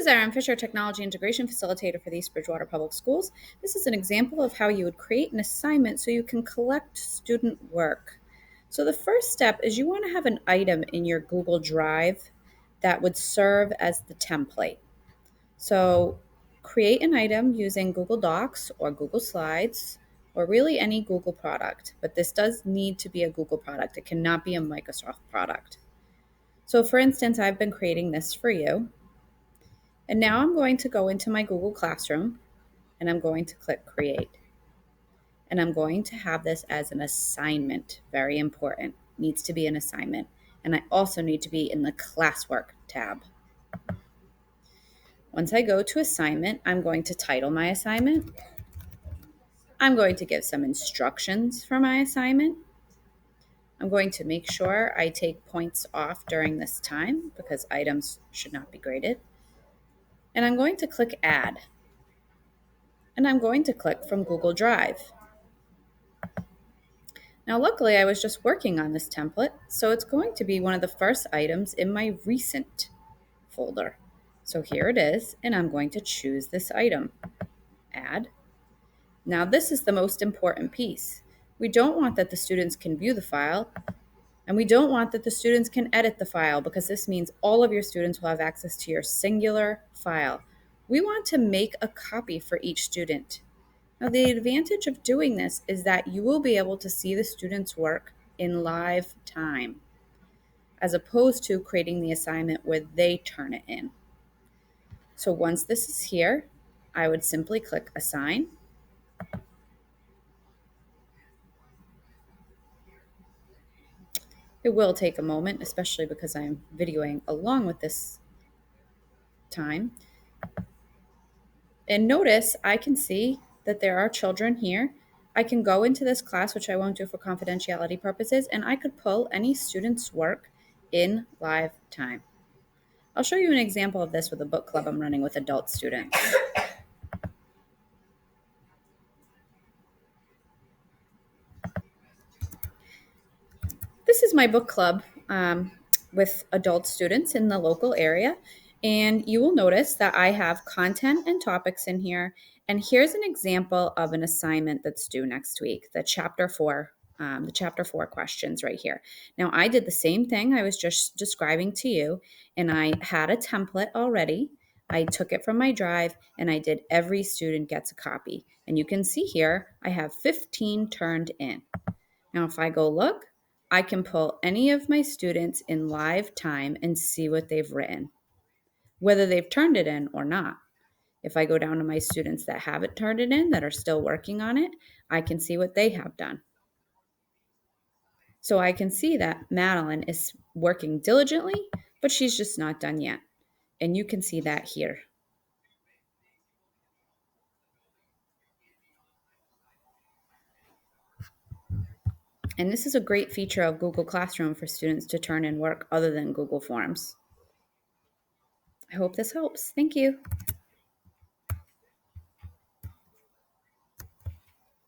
is Erin Fisher, Technology Integration Facilitator for the East Bridgewater Public Schools. This is an example of how you would create an assignment so you can collect student work. So the first step is you want to have an item in your Google Drive that would serve as the template. So create an item using Google Docs or Google Slides or really any Google product, but this does need to be a Google product. It cannot be a Microsoft product. So for instance, I've been creating this for you. And now I'm going to go into my Google Classroom and I'm going to click Create. And I'm going to have this as an assignment. Very important. Needs to be an assignment. And I also need to be in the Classwork tab. Once I go to assignment, I'm going to title my assignment. I'm going to give some instructions for my assignment. I'm going to make sure I take points off during this time because items should not be graded. And I'm going to click Add. And I'm going to click from Google Drive. Now, luckily, I was just working on this template, so it's going to be one of the first items in my recent folder. So here it is, and I'm going to choose this item, Add. Now, this is the most important piece. We don't want that the students can view the file, and we don't want that the students can edit the file because this means all of your students will have access to your singular file. We want to make a copy for each student. Now, the advantage of doing this is that you will be able to see the students' work in live time, as opposed to creating the assignment where they turn it in. So once this is here, I would simply click Assign. It will take a moment, especially because I'm videoing along with this time. And notice I can see that there are children here. I can go into this class, which I won't do for confidentiality purposes, and I could pull any student's work in live time. I'll show you an example of this with a book club I'm running with adult students. This is my book club with adult students in the local area. And you will notice that I have content and topics in here. And here's an example of an assignment that's due next week, the chapter 4 questions right here. Now, I did the same thing I was just describing to you, and I had a template already. I took it from my drive, and I did every student gets a copy. And you can see here, I have 15 turned in. Now, if I go look, I can pull any of my students in live time and see what they've written, whether they've turned it in or not. If I go down to my students that haven't turned it in, that are still working on it, I can see what they have done. So I can see that Madeline is working diligently, but she's just not done yet. And you can see that here. And this is a great feature of Google Classroom for students to turn in work other than Google Forms. I hope this helps. Thank you.